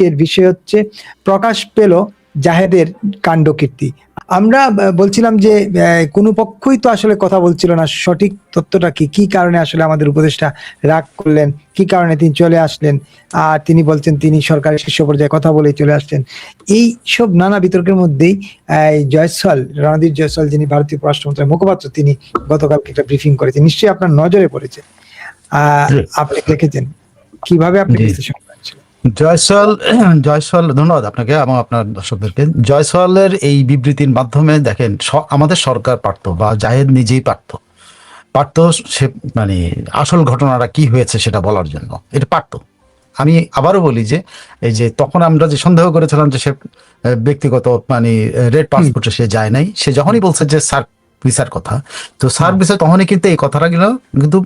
আজকের বিষয় হচ্ছে প্রকাশ পেল জাহেদের কাণ্ডকীর্তি। আমরা বলছিলাম যে কোনো পক্ষই তো আসলে কথা বলছিল না, সঠিক তথ্যটা কি, কি কারণে আসলে আমাদের উপদেষ্টা রাগ করলেন, কি কারণে তিনি চলে আসলেন, আর তিনি বলছেন তিনি সরকারের শীর্ষ পর্যায়ে কথা বলে চলে আসছেন। এই সব নানা বিতর্কের মধ্যেই জয়সওয়াল, রণদীপ জয়সওয়াল, যিনি ভারতীয় পররাষ্ট্র মন্ত্রণালয়ের মুখপাত্র, তিনি গতকালকে একটা ব্রিফিং করেছেন, নিশ্চয়ই আপনার নজরে পড়েছে, আপনি দেখেছেন, কিভাবে আপনি বিশ্লেষণ করেছেন? জয়সওয়াল ধন্যবাদ আপনাকে এবং আপনার দর্শকদেরকে। জয়সওয়ালের এই বিবৃতির মাধ্যমে দেখেন আমাদের সরকার পারত বা জাহেদ নিজেই পারত সে মানে আসল ঘটনাটা কি হয়েছে সেটা বলার জন্য, এটা পারত। আমি আবারও বলি যে এই যে তখন আমরা যে সন্দেহ করেছিলাম যে সে ব্যক্তিগত মানে রেড পাসপোর্টে সে যায় নাই, সে যখনই বলছে যে স্যার ভিসার কথা, তো স্যার ভিসা তখনই কিন্তু এই কথাটা গেল কিন্তু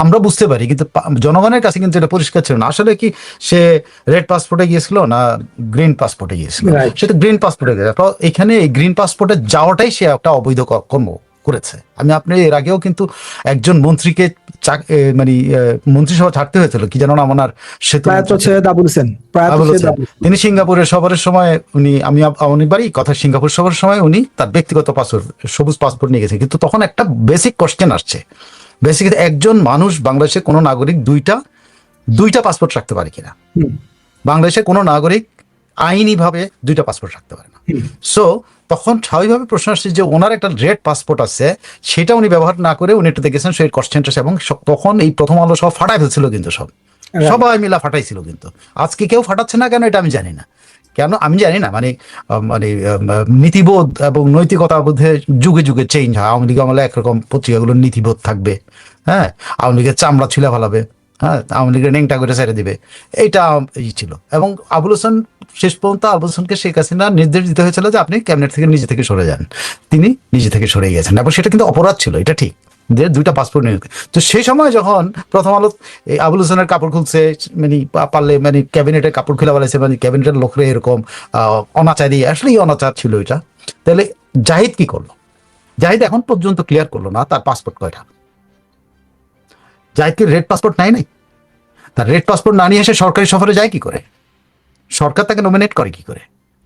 আমরা বুঝতে পারি, কিন্তু জনগণের কাছে কিন্তু এটা পরিষ্কার ছিল না আসলে কি সে রেড পাসপোর্টে গিয়েছিল না গ্রিন পাসপোর্টে গিয়েছিল। সে তো গ্রিন পাসপোর্টে গেছে, তো এখানে এই গ্রিন পাসপোর্টে যাওয়াটাই সে একটা অবৈধ কর্ম করেছে। আপনি এর আগেও কিন্তু একজন মন্ত্রীকে মানে মন্ত্রিসভা ছাড়তে হয়েছিল, কি জানো না ওনার সেতু, তিনি সিঙ্গাপুরের সফরের সময় উনি অনেকবারই কথা সিঙ্গাপুর সফরের সময় উনি তার ব্যক্তিগত পাসপোর্ট সবুজ পাসপোর্ট নিয়ে গেছেন। কিন্তু তখন একটা বেসিক কোশ্চেন আসছে, বেসিক একজন মানুষ বাংলাদেশের কোনো নাগরিক দুইটা পাসপোর্ট রাখতে পারে কিনা? বাংলাদেশের কোনো নাগরিক আইনিভাবে দুইটা পাসপোর্ট রাখতে পারে না। সো তখন স্বাভাবিকভাবে প্রশ্ন আসছে যে ওনার একটা রেড পাসপোর্ট আছে, সেটা উনি ব্যবহার না করে উনি একটু দেখেছেন সেই কোশ্চেনটা, এবং তখন এই প্রথম আলো সব ফাটাই ফেলছিল, কিন্তু সবাই মিলা ফাটাইছিল। কিন্তু আজকে কেউ ফাটাচ্ছে না কেন এটা আমি জানি না, আমি জানি না, মানে নীতিবোধ এবং নৈতিকতা বোধে যুগে যুগে চেঞ্জ হয়। আওয়ামী লীগ আমলে একরকম পত্রিকাগুলোর নীতিবোধ থাকবে, হ্যাঁ, আওয়ামী লীগের চামড়া ছিলা ফেলাবে, হ্যাঁ, আওয়ামী লীগের নেংটা করে ছেড়ে দিবে, এইটা ছিল। এবং আবুল হোসেন শেষ পর্যন্ত আবুল হোসেনকে শেখ হাসিনা নির্দেশ দিতে হয়েছিল যে আপনি ক্যাবিনেট থেকে নিজে থেকে সরে যান, তিনি নিজে থেকে সরে গেছেন, এবং সেটা কিন্তু অপরাধ ছিল, এটা ঠিক, যে দুইটা পাসপোর্ট নিয়ে। তো সেই সময় যখন প্রথম আলো আবুল হোসেনের কাপড় খুলছে, মানে পারলে মানে ক্যাবিনেটের কাপড় খুলে বলেছে, মানে ক্যাবিনেটের লোকরে এরকম অনাচারী, আসলেই অনাচার ছিল এটা। তাহলে জাহিদ কি করলো? জাহিদ এখন পর্যন্ত ক্লিয়ার করলো না তার পাসপোর্ট কয়টা। জাহিদ কি রেড পাসপোর্ট নাই? তার রেড পাসপোর্ট না নিয়ে এসে সরকারি সফরে যায় কি করে? সরকার তাকে নমিনেট করে কি করে?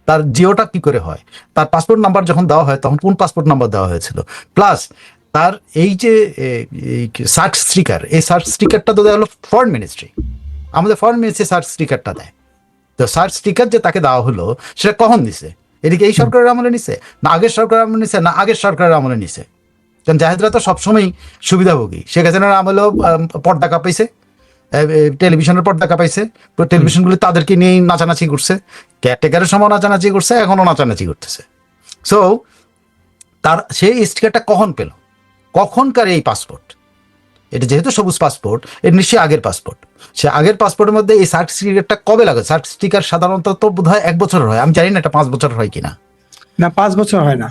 তার জিওটা কি করে হয়? তার পাসপোর্ট নাম্বার যখন দেওয়া হয় তখন কোন পাসপোর্ট নাম্বার দেওয়া হয়েছিল? প্লাস তার এই যে সার্চ স্টিকার, এই সার্চ স্টিকারটা তো দেওয়া হলো ফরেন মিনিস্ট্রি, আমাদের ফরেন মিনিস্ট্রি সার্চ স্টিকারটা দেয়। তো সার্চ স্টিকার যে তাকে দেওয়া হলো সেটা কখন দিছে? এদিকে এই সরকারের আমলে নিছে না আগের সরকারের আমলে নিছে না আগের সরকারের আমলে নিছে? কারণ জাহেদরা তো সবসময় সুবিধাভোগী, শেখ হাসিনার আমলেও পর্দা কাঁপাইছে, টেলিভিশনের পর্দা কাঁপাইছে, টেলিভিশনগুলি তাদেরকে নিয়েই নাচানাচি করছে, কেয়ারটেকারের সময় নাচানাচি করছে, এখনো নাচানাচি করতেছে। সো তার সেই স্টিকারটা কখন পেল? কখনকার এই পাসপোর্ট? এটা যেহেতু সবুজ পাসপোর্ট, এটা নিশ্চয়ই আগের পাসপোর্ট। সে আগের পাসপোর্টের মধ্যে এই সার্চ স্টিকারটা কবে লাগে? সার্চ স্টিকার সাধারণত তো বোধ হয় 1 বছর হয়, আমি জানি না এটা 5 বছর হয় কিনা। না, 5 বছর হয় না।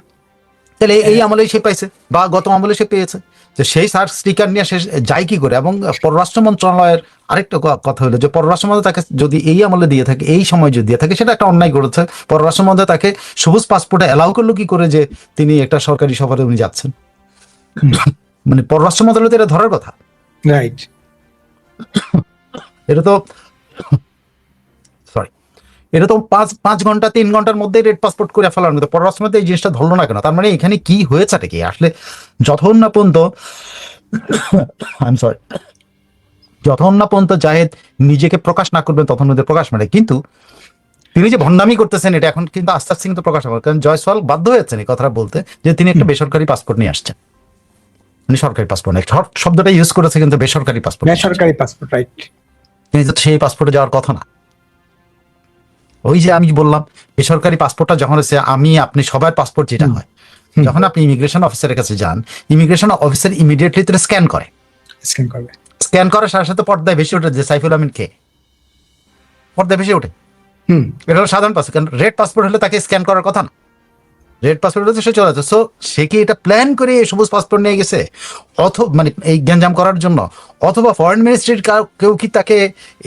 তাহলে এই আমলেই সে পাইছে বা গত আমলে সে পেয়েছে, যে সেই সার্চ স্টিকার নিয়ে সে যায় কি করে? এবং পররাষ্ট্র মন্ত্রণালয়ের আরেকটা কথা হলো যে পররাষ্ট্র মন্ত্রণালয় তাকে যদি এই আমলে দিয়ে থাকে, এই সময় যদি দিয়ে থাকে, সেটা একটা অন্যায় করেছে। পররাষ্ট্র মন্ত্রণালয় তাকে সবুজ পাসপোর্টে অ্যালাউ করলো কি করে যে তিনি একটা সরকারি সফরে উনি যাচ্ছেন? মানে পররাষ্ট্র মন্ত্রণালয় তো এটা ধরার কথা, রাইট? এটা তো এটা তো 5 ঘন্টা 3 ঘন্টার মধ্যে রেড পাসপোর্ট করে ফেলার মতো। পররাষ্ট্র মন্ত্রী এই জিনিসটা ধরলো না কেন? তার মানে এখানে কি হয়েছেটা কি আসলে? যতক্ষণ না পর্যন্ত জাহেদ নিজেকে প্রকাশ না করবেন তখন ওদের প্রকাশ মানে, কিন্তু তিনি যে ভণ্ডামি করতেছেন এটা এখন কিন্তু আস্তে আস্তে কিন্তু প্রকাশ হবে। কারণ জয়সওয়াল বাধ্য হয়েছেন এই কথাটা বলতে যে তিনি একটা বেসরকারি পাসপোর্ট নিয়ে আসছেন, মানে সরকারি পাসপোর্ট না, শব্দটা ইউজ করেছে কিন্তু বেসরকারি পাসপোর্ট, রাইট? কিন্তু সেই পাসপোর্টে যাওয়ার কথা না। ওই যে আমি বললাম বেসরকারি পাসপোর্টটা যখন হচ্ছে আপনি সবার পাসপোর্ট যেটা হয়, যখন আপনি ইমিগ্রেশন অফিসারের কাছে যান, ইমিগ্রেশন অফিসার ইমিডিয়েটলি তারা স্ক্যান করার সাথে সাথে পর্দায় ভেসে ওঠে যে সাইফুল আমিন কে, পর্দায় ভেসে ওঠে। এটা হলো সাধারণ পাসপোর্ট। কারণ রেড পাসপোর্ট হলে তাকে স্ক্যান করার কথা না, রেড পাসপোর্ট হলে সে চলে যাচ্ছে। সো সে কি এটা প্ল্যান করে সবুজ পাসপোর্ট নিয়ে গেছে অথবা মানে এই গ্যাঞ্জাম করার জন্য, অথবা ফরেন মিনিস্ট্রির কেউ কি তাকে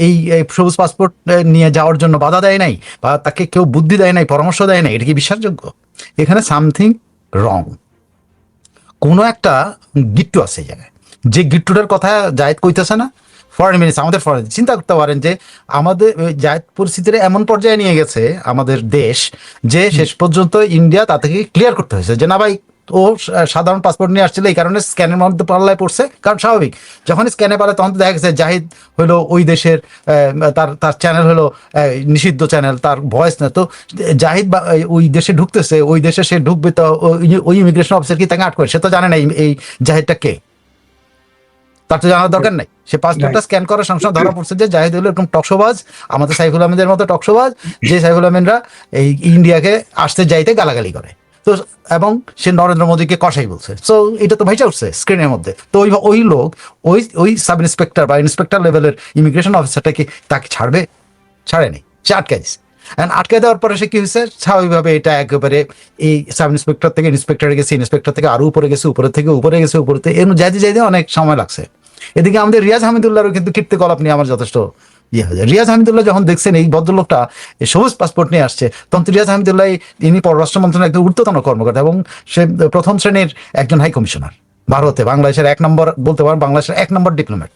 এই সবুজ পাসপোর্ট নিয়ে যাওয়ার জন্য বাধা দেয় নাই, বা তাকে কেউ বুদ্ধি দেয় নাই, পরামর্শ দেয় নাই? এটা কি বিশ্বাসযোগ্য? এখানে সামথিং রং, কোনো একটা গিট্টু আছে এই জায়গায়। যে গিট্টুটার কথা জায়েদ কইতেছে না, ফরেন মিনিস্টার, আমাদের ফরেন, চিন্তা করতে পারেন যে আমাদের জায়েদ পরিস্থিতিটা এমন পর্যায়ে নিয়ে গেছে আমাদের দেশ, যে শেষ পর্যন্ত ইন্ডিয়া তা থেকে ক্লিয়ার করতে হয়েছে যে না ভাই, ও সাধারণ পাসপোর্ট নিয়ে আসছিল, এই কারণে স্ক্যানের মধ্যে পাল্লায় পড়ছে। কারণ স্বাভাবিক, যখন স্ক্যানে পারে তখন তো দেখা গেছে জাহিদ হলো ওই দেশের, তার তার চ্যানেল হলো নিষিদ্ধ চ্যানেল, তার ভয়েস না। তো জাহিদ ওই দেশে ঢুকতেছে, ওই দেশে সে ঢুকবে, তো ওই ইমিগ্রেশন অফিসার কি তাকে আটকে? সে তো জানে না এই জাহিদটা কে, তার তো জানার দরকার নাই। সে পাসপোর্টটা স্ক্যান করার সঙ্গে সঙ্গে ধরা পড়ছে যে জাহিদ হলো এরকম টকশোবাজ, আমাদের সাইফুল আহমেদের মতো টকশোবাজ, যে সাইফুল আহমেদরা এই ইন্ডিয়াকে আসতে যাইতে গালাগালি করে। তো এবং সে নরেন্দ্র মোদীকে কষাই বলছে। সো এটা তো ভাইচা উঠছে স্ক্রিনের মধ্যে। তো ওই লোক, ওই সাব ইন্সপেক্টর বা ইন্সপেক্টর লেভেলের ইমিগ্রেশন অফিসারটা কি তাকে ছাড়বে? ছাড়েনি, সে আটকে দিচ্ছে। আটকে দেওয়ার পরে সে কি হয়েছে, স্বাভাবিকভাবে এটা একেবারে এই সাব ইন্সপেক্টর থেকে ইন্সপেক্টরে গেছে, ইন্সপেক্টর থেকে আরো উপরে গেছে, উপরে থেকে উপরে গেছে, উপরে থেকে এর যাইতে যাইতে অনেক সময় লাগছে। এদিকে আমাদের রিয়াজ হামিদুল্লাহরও কিন্তু কীর্তিকলাপ নিয়ে আমার যথেষ্ট ইয়ে হয়ে যায়। রিয়াজ হামিদুল্লাহ যখন দেখছেন এই ভদ্রলোকটা সবুজ পাসপোর্ট নিয়ে আসছে, তখন রিয়াজ হামিদুল্লাহ ইনি পররাষ্ট্র মন্ত্রণালয়ের একজন ঊর্ধ্বতন কর্মকর্তা এবং সে প্রথম শ্রেণীর একজন হাই কমিশনার ভারতে, বাংলাদেশের 1 নম্বর বলতে পারেন, বাংলাদেশের 1 নম্বর ডিপ্লোম্যাট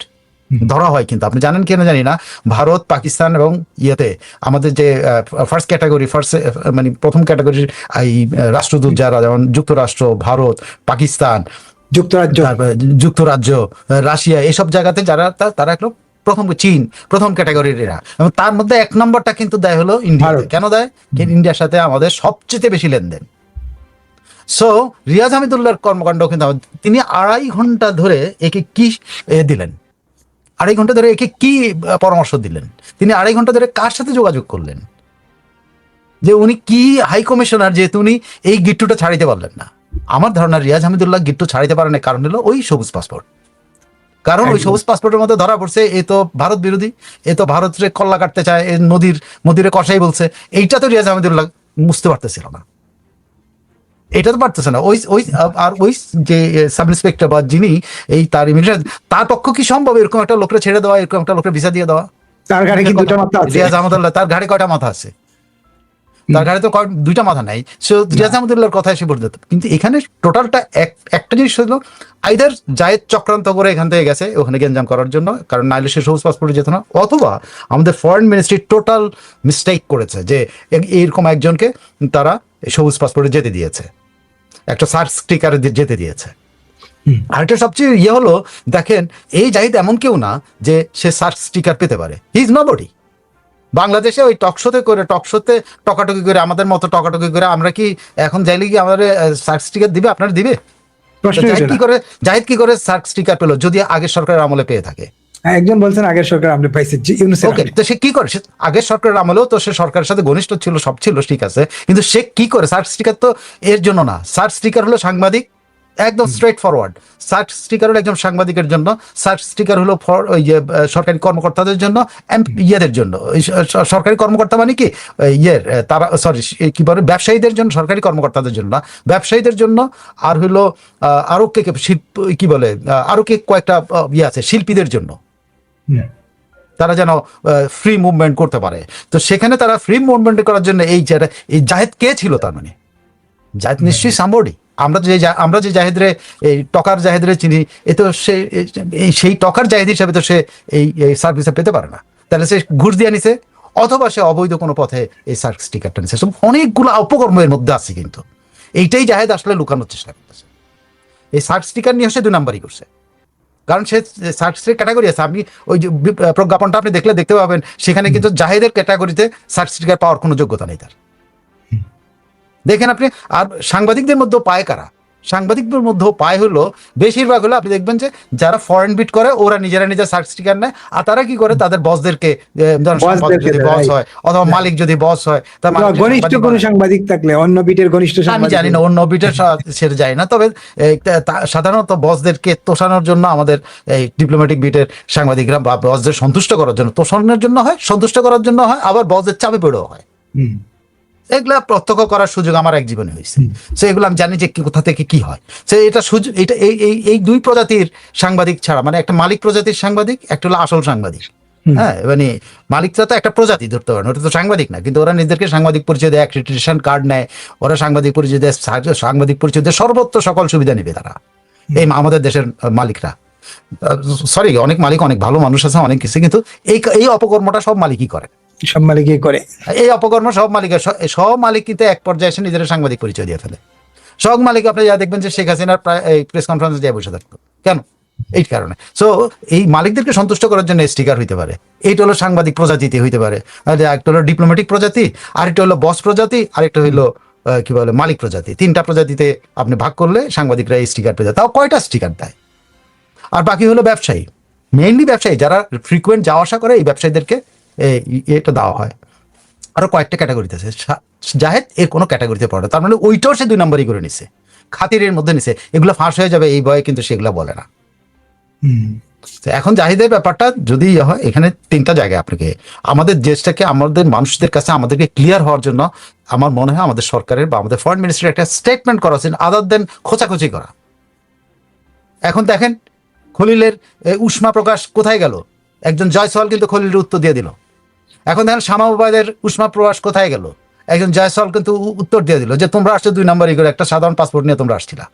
ধরা হয়। কিন্তু আপনি জানেন কিনা জানি না, ভারত, পাকিস্তান এবং ইয়েতে আমাদের যে ফার্স্ট ক্যাটাগরি, মানে প্রথম ক্যাটাগরির এই রাষ্ট্রদূত যারা, যেমন যুক্তরাষ্ট্র, ভারত, পাকিস্তান, যুক্তরাজ্য, রাশিয়া, এইসব জায়গাতে যারা তারা একটু প্রথম, চীন প্রথম ক্যাটাগরির এরা, এবং তার মধ্যে 1 নম্বরটা কিন্তু দেয় হলো ইন্ডিয়া। কেন দেয়? ইন্ডিয়ার সাথে আমাদের সবচেয়ে বেশি লেনদেন। সো রিয়াজ হামিদুল্লাহর কর্মকাণ্ড কিন্তু তিনি 2.5 ঘন্টা ধরে একে কি দিলেন, 2.5 ঘন্টা ধরে একে কি পরামর্শ দিলেন, তিনি 2.5 ঘন্টা ধরে কার সাথে যোগাযোগ করলেন, যে উনি কি হাই কমিশনার, যেহেতু উনি এই গিট্টুটা ছাড়িতে পারলেন না। আমার ধারণা রিয়াজ হামিদুল্লাহ গিট্টু ছাড়িতে পারেন, কারণ হলো ওই সবুজ পাসপোর্ট। কারণ ওই সবুজ পাসপোর্টের মধ্যে ধরা পড়ছে এ তো ভারত বিরোধী, এ তো ভারতের কল্লা কাটতে চায়, এ নদীর কষাই বলছে। এইটা তো রিয়াজ হামিদুল্লাহ বুঝতে পারতেছিল না, এটা তো পারতেছে না। ওই যে সাব ইন্সপেক্টর বা যিনি এই তার ইমিগ্রেশন, তার পক্ষ কি সম্ভব এরকম একটা লোকরে ছেড়ে দেওয়া, এরকম একটা লোকের ভিসা দিয়ে দেওয়া? তার ঘাড়ে কি 2টা মাথা আছে? রিয়াজ আহমদুল্লাহ, তার ঘাড়ে কয়টা মাথা আছে? তার ঘাড়ে তো 2টা মাথা নাই। সো রিয়াজ আহমদুল্লাহর কথা এসে বলতে, কিন্তু এখানে টোটালটা একটা জিনিস হলো, আইদার জায়েদ চক্রান্ত করে এখান থেকে গেছে ওখানে গেঞ্জাম করার জন্য, কারণ নাইলে সে সবুজ পাসপোর্টে যেত না, অথবা আমাদের ফরেন মিনিস্ট্রি টোটাল মিস্টেক করেছে যে এইরকম একজনকে তারা সবুজ পাসপোর্টে যেতে দিয়েছে, একটা সার্চ স্টিকারে যেতে দিয়েছে। আরেকটা সবচেয়ে ইয়ে হলো, দেখেন এই জাহিদ এমন কেউ না যে সে সার্চ স্টিকার পেতে পারে। He is nobody. বাংলাদেশে ওই টকশোতে টকাটকি করে, আমাদের মতো টকাটকি করে আমরা কি এখন যাইলে কি আমাদের সার্চ স্টিকার দিবে? আপনারা দিবে? জাহিদ কি করে সার্চ স্টিকার পেলো, যদি আগের সরকারের আমলে পেয়ে থাকে? একজন বলছেন আগের সরকার আমলে পাইছে, তো সে কি করে? আগের সরকারের আমলেও তো সে সরকারের সাথে ঘনিষ্ঠ ছিল, সব ছিল ঠিক আছে, কিন্তু সে কি করে? সার্চ স্টিকার তো এর জন্য না। সার্চ স্টিকার হলো সাংবাদিক, একদম স্ট্রেট ফরওয়ার্ড। সার্চ স্টিকার হলো একজন সাংবাদিকের জন্য, সার্চ স্টিকার হলো ওই যে সরকারি কর্মকর্তাদের জন্য, ইয়েদের জন্য। সরকারি কর্মকর্তা মানে কি তারা, সরি কি বলে, ব্যবসায়ীদের জন্য, সরকারি কর্মকর্তাদের জন্য, ব্যবসায়ীদের জন্য। আর হলো আরো কে কি বলে, আরো কে কয়েকটা ইয়ে আছে শিল্পীদের জন্য, তারা যেন ফ্রি মুভমেন্ট করতে পারে। তো সেখানে তারা ফ্রি মুভমেন্ট করার জন্য এই জাহেদ কে ছিল? তার মানে জাহেদ নিশ্চয়ই সাম্বডি। আমরা যে জাহেদরে, এই টকার জাহেদরে চিনি, এ তো সেই টকার জাহেদ হিসাবে তো সে এই সার্ভিসে পেতে পারে না। তাহলে সে ঘুষ দিয়ে নিছে, অথবা সে অবৈধ কোনো পথে এই সার্চ স্টিকারটা নিছে। অনেকগুলো অপকর্মের মধ্যে আছে, কিন্তু এইটাই জাহেদ আসলে লুকানোর চেষ্টা করতেছে। এই সার্চ স্টিকার নিয়ে সে 2 নাম্বারই করছে, কারণ সে সার্চের ক্যাটাগরি আছে। আপনি ওই যে প্রজ্ঞাপনটা আপনি দেখতে পাবেন, সেখানে কিন্তু জাহেদের ক্যাটাগরিতে সার্চ স্টিকার পাওয়ার কোনো যোগ্যতা নেই তার। দেখেন আপনি। আর সাংবাদিকদের মধ্যেও পায় কারা? সাংবাদিকদের মধ্যেও পায় হলো, বেশিরভাগ হলো আপনি দেখবেন যে যারা ফরেন বিট করে ওরা নিজেরা সার্চ স্টিকার নেয়। আর তারা কি করে? তাদের বসদেরকে, যদি বস হয় অথবা মালিক যদি বস হয়, তার ঘনিষ্ঠ কোনো সাংবাদিক থাকলে, অন্য বিটের ঘনিষ্ঠ, আমি জানি না অন্য বিটের সেটা যায় না, তবে সাধারণত বসদেরকে তোষানোর জন্য আমাদের এই ডিপ্লোম্যাটিক বিটের সাংবাদিকরা বা বসদের সন্তুষ্ট করার জন্য, তোষানোর জন্য হয়, সন্তুষ্ট করার জন্য হয়, আবার বসদের চাপে পড়েও হয়। এগুলা প্রত্যক্ষ করার সুযোগ আমার এক জীবনে হয়েছে। সো এগুলো আমি জানি যে কোথা থেকে কি হয়। সে এটা সুযোগ, এটা এই 2 প্রজাতির সাংবাদিক ছাড়া, মানে একটা মালিক প্রজাতির সাংবাদিক, একটা হলো আসল সাংবাদিক। হ্যাঁ, মানে মালিকরা তো একটা প্রজাতি ধরতে পারেন, ওটা তো সাংবাদিক না, কিন্তু ওরা নিজেদেরকে সাংবাদিক পরিচয় দেয়, অ্যাক্রেডিটেশন কার্ড নেয়, ওরা সাংবাদিক পরিচয় দেয়, সাংবাদিক পরিচয় দেয়, সর্বত্র সকল সুবিধা নেবে তারা, এই আমাদের দেশের মালিকরা। সরি, অনেক মালিক অনেক ভালো মানুষ আছে, অনেক কিছু, কিন্তু এই অপকর্মটা সব মালিকই করে। সব মালিকই করে। এই অপকর্ম সব মালিকের, সব মালিক কিন্তু এক পর্যায়ে এসে নিজের সাংবাদিক পরিচয় দিয়ে ফেলে। সব মালিক আপনি যা দেখবেন যে শেখ হাসিনার প্রায় এই প্রেস কনফারেন্সে দিয়ে বসে থাকতো কেন? এই কারণে। সো এই মালিকদেরকে সন্তুষ্ট করার জন্য স্টিকার হইতে পারে, এইটা হলো সাংবাদিক প্রজাতিতে হইতে পারে, একটা হলো ডিপ্লোম্যাটিক প্রজাতি, আরেকটা হলো বস প্রজাতি, আরেকটা হইলো কি বলে মালিক প্রজাতি। 3টা প্রজাতিতে আপনি ভাগ করলে সাংবাদিকরা এই স্টিকার পেয়ে যায়। তাও কয়টা স্টিকার দেয়? আর বাকি হলো ব্যবসায়ী, মেইনলি ব্যবসায়ী যারা ফ্রিকুয়েন্ট যাওয়া আসা করে, এই ব্যবসায়ীদেরকে এটা দেওয়া হয়। আরো কয়েকটা ক্যাটাগরিতে আছে, জাহেদ এর কোনো ক্যাটাগরিতে পড়ে না, তার মানে ওইটাও সে 2 নম্বরই করে নিছে, খাতিরের মধ্যে নিছে। এগুলো ফাঁস হয়ে যাবে এই ভয়ে কিন্তু সেগুলো বলে না। এখন জাহিদের ব্যাপারটা যদি হয়, এখানে 3টা জায়গায় আপনাকে আমাদের দেশটাকে, আমাদের মানুষদের কাছে আমাদেরকে ক্লিয়ার হওয়ার জন্য আমার মনে হয় আমাদের সরকারের বা আমাদের ফরেন মিনিস্ট্রির একটা স্টেটমেন্ট করা উচিত, আদার দেন খোঁচাখুচি করা। এখন দেখেন খলিলের উষ্মা প্রকাশ কোথায় গেল? একজন জয়সওয়াল কিন্তু খলিলের উত্তর দিয়ে দিল। এখন দেখেন শামা ওবায়দের উষ্মা প্রকাশ কোথায় গেল? একজন জয়সওয়াল কিন্তু উত্তর দিয়ে দিল যে তোমরা আসছো 2 নম্বরই করে, একটা সাধারণ পাসপোর্ট নিয়ে তোমরা আসছিলা।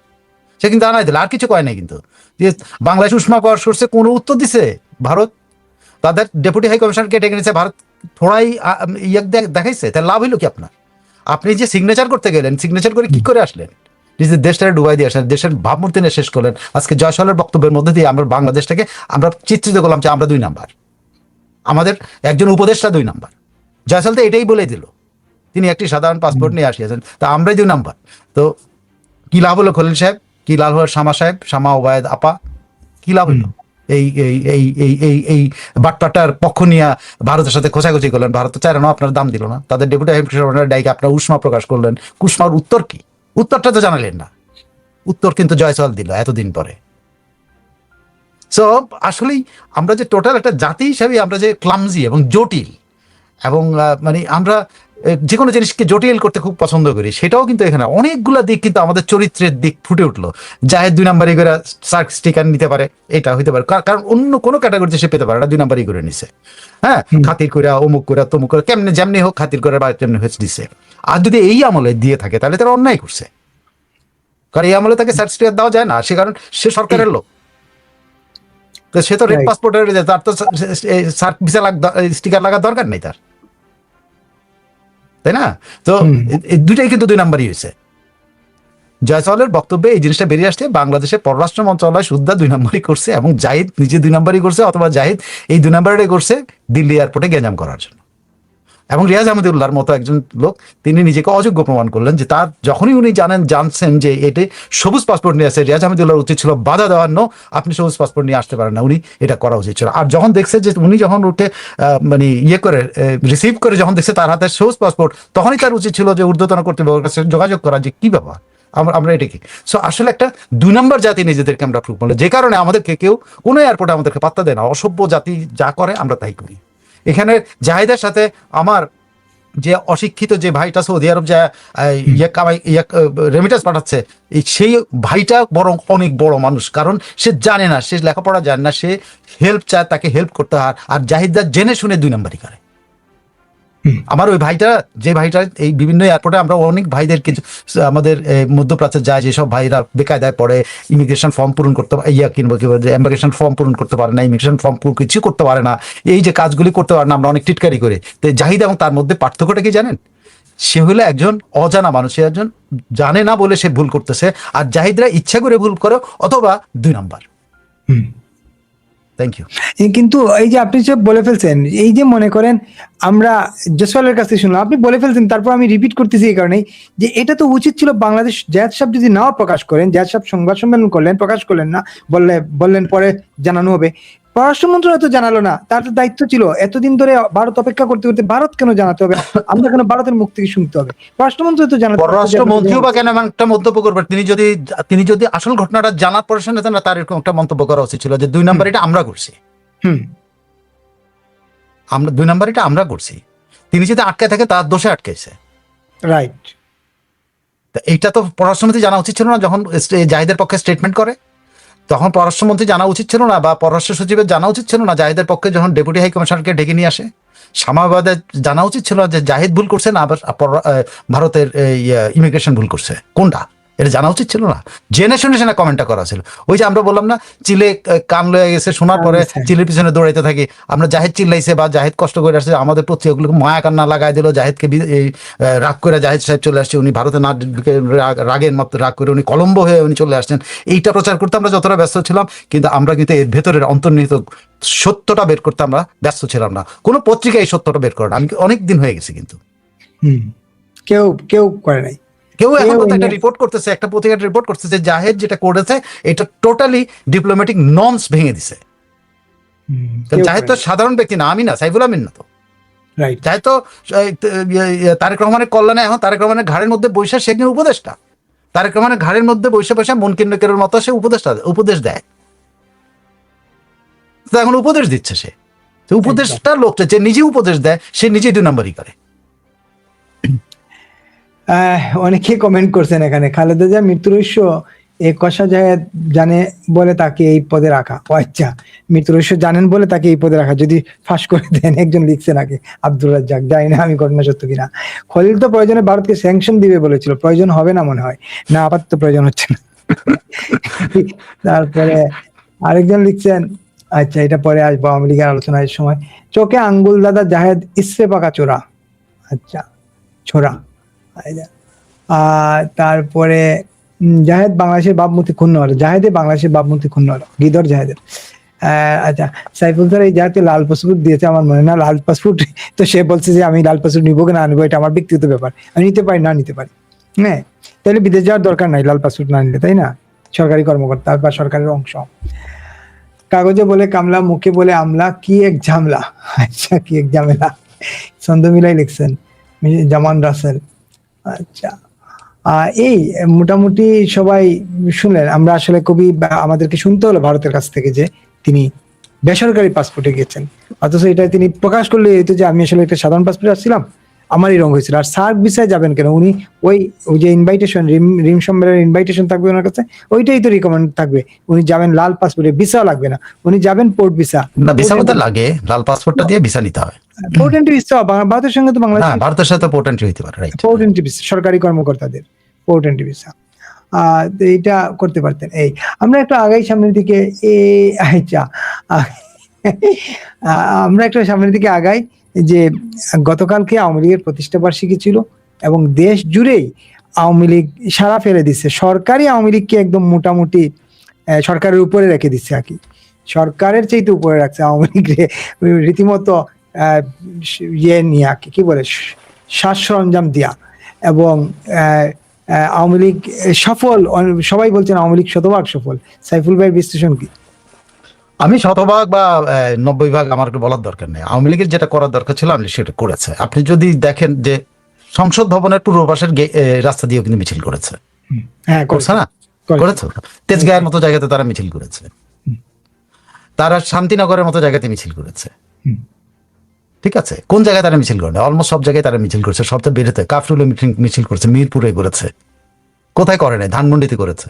সে কিন্তু আনাই দিল, আর কিছু কয় নাই। কিন্তু যে বাংলাদেশ উষ্মা প্রকাশ করছে, কোনো উত্তর দিছে ভারত? তাদের ডেপুটি হাই কমিশনারকে ডেকে নিয়েছে ভারত, থোড়াই দেখাইছে। তার লাভ হইলো কি আপনার? আপনি যে সিগনেচার করতে গেলেন, সিগনেচার করে কি করে আসলেন? নিজের দেশটাকে ডুবাই দিয়ে আসলেন, দেশের ভাবমূর্তি নিয়ে শেষ করলেন। আজকে জয়সওয়ালের বক্তব্যের মধ্যে দিয়ে আমরা বাংলাদেশটাকে আমরা চিত্রিত করলাম যে আমরা 2 নাম্বার, আমাদের একজন উপদেষ্টা 2 নাম্বার। জয়সওয়াল তো এটাই বলে দিল, তিনি একটি সাধারণ পাসপোর্ট নিয়ে আসিয়াছেন, তা আমরাই 2 নাম্বার। তো কি লাভ হলো খলিল সাহেব? কি লাভ হলো শামা সাহেব, শামা ওবায়দ আপা? কি লাভ হলো? এই এই এই এই এই এই বাটপাটার পক্ষ নিয়ে ভারতের সাথে খোঁচাখুচি করলেন। ভারত তো চাইলেন, আপনার দাম দিল না। তাদের ডেপুটি হাই কমিশনার ডাইকে আপনার উষ্মা প্রকাশ করলেন, কুষ্মার উত্তর কি? উত্তরটা তো জানালেন না। উত্তর কিন্তু জয়সওয়াল দিল এতদিন পরে। সো আসলেই আমরা যে টোটাল একটা জাতি হিসাবে আমরা যে ক্লামজি এবং জটিল, এবং মানে আমরা যে কোনো জিনিসকে জটিল করতে খুব পছন্দ করি, সেটাও কিন্তু এখানে অনেকগুলো দিক কিন্তু আমাদের চরিত্রের দিক ফুটে উঠলো। জাহেদ 2 নাম্বারই করে সার্ক স্টিকার নিতে পারে, এটা হইতে পারে, কারণ অন্য কোনো ক্যাটাগরিতে সে পেতে পারে না, 2 নাম্বারই করে নিছে। হ্যাঁ, খাতির করে অমুক করে তমুক করে কেমনে যেমনি হোক খাতির করে বা তেমনি হয়েছে দিছে। আর যদি এই আমলে দিয়ে থাকে তাহলে তারা অন্যায় করছে, কারণ এই আমলে তাকে সার্ক স্টিকার দেওয়া যায় না, সে কারণ সে সরকারের লোক। তো সে তো রেড পাসপোর্টের, তার তো সার্ক ভিসা স্টিকার লাগার দরকার নেই তার, তাই না? তো দুইটাই কিন্তু 2 নাম্বারই হয়েছে। জয়সওয়ালের বক্তব্যে এই জিনিসটা বেরিয়ে আসছে, বাংলাদেশের পররাষ্ট্র মন্ত্রণালয় সুদ্ধা 2 নাম্বারই করছে, এবং জাহিদ নিজে 2 নাম্বারই করছে, অথবা জাহিদ এই 2 নাম্বারটাই করছে দিল্লি এয়ারপোর্টে গেঞ্জাম করার জন্য। এবং রিয়াজ আহমেদুল্লাহর মতো একজন লোক, তিনি নিজেকে অযোগ্য প্রমাণ করলেন যে তার যখনই উনি জানছেন যে এটি সবুজ পাসপোর্ট নিয়ে আসে, রিয়াজ আহমেদুল্লাহর উচিত ছিল বাধা দেওয়ার, নো আপনি সবুজ পাসপোর্ট নিয়ে আসতে পারেন না, উনি এটা করা উচিত ছিল। আর যখন দেখছে যে উনি যখন উঠে মানে করে রিসিভ করে যখন দেখছে তার হাতে সবুজ পাসপোর্ট, তখনই তার উচিত ছিল যে ঊর্ধ্বতন কর্তৃপক্ষের কাছে যোগাযোগ করা যে কি ব্যাপার, আমরা এটা কি। সো আসলে একটা 2 নম্বর জাতি নিজেদেরকে আমরা প্রুভ করলাম, যে কারণে আমাদেরকে কেউ কোনো এয়ারপোর্টে আমাদেরকে পাত্তা দেয় না। অসভ্য জাতি যা করে আমরা তাই করি। এখানে জাহিদের সাথে আমার যে অশিক্ষিত যে ভাইটা সৌদি আরব যা রেমিটেন্স পাঠাচ্ছে, সেই ভাইটা বরং অনেক বড় মানুষ, কারণ সে জানে না, সে লেখাপড়া জানে না, সে হেল্প চায়, তাকে হেল্প করতে হয়। আর জাহিদা জেনে শুনে 2 নাম্বারই করে। আমার ওই ভাইটা, যে ভাইটা এই বিভিন্ন এয়ারপোর্টে আমরা অনেক ভাইদের কিছু আমাদের মধ্যপ্রাচ্যে যায়, যেসব ভাইরা বেকায়দায় পড়ে, ইমিগ্রেশন ফর্ম পূরণ করতে কিংবা ইমিগ্রেশন ফর্ম পূরণ করতে পারে না, ইমিগ্রেশন ফর্ম কিছু করতে পারে না, এই যে কাজগুলি করতে পারে না, আমরা অনেক টিটকারি করে। তো জাহিদ এবং তার মধ্যে পার্থক্যটা কি জানেন? সে হলো একজন অজানা মানুষ, সে একজন জানে না বলে সে ভুল করতেছে, আর জাহিদরা ইচ্ছা করে ভুল করে, অথবা 2 নাম্বার। Thank you. কিন্তু এই যে আপনি যে বলে ফেলছেন, এই যে মনে করেন আমরা জয়সওয়ালের কাছে শুনলাম, আপনি বলে ফেলছেন, তারপর আমি রিপিট করতেছি এই কারণেই যে এটা তো উচিত ছিল বাংলাদেশ, জাহেদ সাহেব যদি নাও প্রকাশ করেন, জাহেদ সাহেব সংবাদ সম্মেলন করলেন, প্রকাশ করলেন না, বললেন পরে জানানো হবে। পররাষ্ট্র মন্ত্রণালয় তো জানালো না, তার তো দায়িত্ব ছিল এতদিন ধরে ভারত অপেক্ষা করতে করতে, ভারত কেন জানাতে হবে? আমরা কেন ভারতের মুখ থেকে শুনতে হবে? পররাষ্ট্র মন্ত্রণালয় তো জানাতে, পররাষ্ট্রমন্ত্রীও বা কেন একটা মন্তব্য করবেন? তিনি যদি আসল ঘটনাটা জানার পরে শুনেছেন না, তার এরকম একটা মন্তব্য করা উচিত ছিল যে 2 নাম্বার এটা আমরা করছি, আমরা 2 নাম্বার এটা আমরা করছি। তিনি যদি আটকে থাকে, তার দোষে আটকেছে, রাইট। এইটা তো পররাষ্ট্রমন্ত্রী জানা উচিত ছিল না। যখন জাহিদের পক্ষে স্টেটমেন্ট করে, তখন পররাষ্ট্রমন্ত্রী জানা উচিত ছিল না, বা পররাষ্ট্র সচিবের জানা উচিত ছিল না জাহিদের পক্ষে যখন ডেপুটি হাই কমিশনারকে ডেকে নিয়ে আসে? সামাবাদে জানা উচিত ছিল যে জাহিদ ভুল করছে না, আবার ভারতের ইমিগ্রেশন ভুল করছে? কোনটা? এটা জানা উচিত ছিল না? জেনে শুনে সেনা কমেন্টটা করা ছিল। ওই যে আমরা বললাম না, চিলে কান লয়ে গেছে, শোনার পরে চিলের পিছনে দৌড়াইতে থাকি আমরা। জাহেদ চিল্লাইছে বা জাহেদ কষ্ট করে আসছে, আমাদের পত্রিকাগুলোকে মায়া কান্না লাগাই দিল, জাহেদকে রাগ করে জাহেদ সাহেব চলে আসছে, উনি ভারতে না ঢুকে রাগের মতো রাগ করে উনি কলম্বো হয়ে উনি চলে আসছেন। এইটা প্রচার করতে আমরা যতটা ব্যস্ত ছিলাম, কিন্তু আমরা কিন্তু এর ভেতরের অন্তর্নিহিত সত্যটা বের করতে আমরা ব্যস্ত ছিলাম না। কোনো পত্রিকা এই সত্যটা বের করে না। আমি অনেক দিন হয়ে গেছি, কিন্তু কেউ কেউ করে নাই। কেউ এখন তো একটা রিপোর্ট করতেছে, একটা পত্রিকা রিপোর্ট করতেছে জাহেদ যেটা করেছে এটা টোটালি ডিপ্লোম্যাটিক নর্মস ভেঙে দিছে। জাহেদ তো সাধারণ ব্যক্তি না, আমি না, সাইফুল আমিন না তো। জাহেদ তো তারেক রহমানের কল্যাণে এখন তারেক রহমানের ঘাড়ের মধ্যে বৈশা সে একজন উপদেষ্টা। তারেক রহমানের ঘাড়ের মধ্যে বৈশা বৈশা মনকিন নকিরের মতো সে উপদেশ দেয়। তো এখন উপদেশ দিচ্ছে সে। উপদেশটা লোকটা যে নিজে উপদেশ দেয় সে নিজে 2 নম্বরই করে। অনেকে কমেন্ট করছেন এখানে, খালেদা জিয়া মৃত্যুর রহস্য এ কষা জাহেদ জানে বলে তাকে এই পদে রাখা। ও আচ্ছা, মৃত্যুর রহস্য জানেন বলে তাকে এই পদে রাখা, যদি ফাঁস করে দেন। একজন লিখছে নাকি, আব্দুর রাজ্জাক, জানি না আমি ঘটনা সত্য কিনা। খলিল তো প্রয়োজনে ভারতকে স্যাংশন দিবে বলেছিল, প্রয়োজন হবে না মনে হয়, না আপাতত প্রয়োজন হচ্ছে না। তারপরে আরেকজন লিখছেন, আচ্ছা এটা পরে আসবো আওয়ামী লীগের আলোচনার সময়। চোখে আঙ্গুল দাদা জাহেদ ইসরে পাকা চোরা। আচ্ছা, ছোড়া। তারপরে জাহেদ বাংলাদেশের ভাবমূর্তি ক্ষুণ্ণ হলো, জাহেদে বাংলাদেশের ভাবমূর্তি ক্ষুণ্ণ হলো, গিদর জাহেদের। আচ্ছা, সাইফুল স্যার এই জাহেদকে লাল পাসপোর্ট দিয়েছে আমার মনে না, লাল পাসপোর্ট তো সে বলছে যে আমি লাল পাসপোর্ট নিবো কি না নিবো এটা আমার ব্যক্তিগত ব্যাপার, আমি নিতে পারি না নিতে পারি। হ্যাঁ, তাহলে বিদেশ যাওয়ার দরকার নাই লাল পাসপোর্ট না নিলে, তাই না? সরকারি কর্মকর্তা বা সরকারের অংশ। কাগজে বলে কামলা, মুখে বলে আমলা, কি এক ঝামলা। আচ্ছা, কি এক ঝামেলা, ছন্দ মিলাই লিখছেন জামান রাসেল। আচ্ছা, এই মোটামুটি সবাই শুনলেন। আমরা আসলে কবি আমাদেরকে শুনতে হলো ভারতের কাছ থেকে যে তিনি বেসরকারি পাসপোর্টে গেছেন, অথচ এটা তিনি প্রকাশ করলে এই তো যে আমি আসলে একটা সাধারণ পাসপোর্টে আসছিলাম, আমারই রং হয়েছিল। আর সার্ক ভিসায় যাবেন কেন উনি? ওই যে ইনভাইটেশন, রিম সম্মেলনের ইনভাইটেশন থাকবে ওনার কাছে, ওইটাই তো রিকমেন্ড থাকবে। উনি যাবেন লাল পাসপোর্টে, ভিসা লাগবে না, উনি যাবেন পোর্ট ভিসা। না, ভিসা তো লাগে, লাল পাসপোর্টটা দিয়ে ভিসা নিতে হয়। পোর্ট এন্ট্রি ভিসা ভারতের সঙ্গে তো বাংলাদেশ, ভারতের সাথে পোর্ট এন্ট্রি হইতে পারে, রাইট? পোর্ট এন্ট্রি ভিসা সরকারি কর্মকর্তাদের পোর্ট এন্ট্রি ভিসা, এইটা করতে পারতেন। এই আমরা একটু আগাই সামনের দিকে। আচ্ছা, আমরা একটু সামনের দিকে আগাই যে গতকালকে আওয়ামী লীগের প্রতিষ্ঠা বার্ষিকী ছিল এবং দেশ জুড়েই আওয়ামী লীগ সারা ফেলে দিচ্ছে। সরকারি আওয়ামী লীগকে একদম মোটামুটি সরকারের উপরে রেখে দিচ্ছে আর কি, সরকারের চাইতে উপরে রাখছে আওয়ামী লীগ রীতিমতো ইয়ে নিয়ে কি বলে সাজ সরঞ্জাম দিয়া। এবং আওয়ামী লীগ সফল, সবাই বলছেন আওয়ামী লীগ শতভাগ সফল। সাইফুল ভাইয়ের বিশ্লেষণ কি? আমি শতভাগ বা 90% আমার বলার দরকার নেই। আওয়ামী লীগের যেটা করার দরকার ছিল আমি সেটা করেছে। আপনি যদি দেখেন যে সংসদ ভবনের পূর্ব পাশের রাস্তা দিয়েও কিন্তু মিছিল করেছে। হ্যাঁ, করছে না? করেছে। তেজগাঁয়ের মতো জায়গাতে তারা মিছিল করেছে, তারা শান্তিনগরের মতো জায়গাতে মিছিল করেছে। ঠিক আছে, কোন জায়গায় তারা মিছিল করে? অলমোস্ট সব জায়গায় তারা মিছিল করেছে। সবচেয়ে বেরোতে কাফরুলে মিছিল করেছে, মিরপুরে করেছে, কোথায় করে নাই? ধানমন্ডিতে করেছে।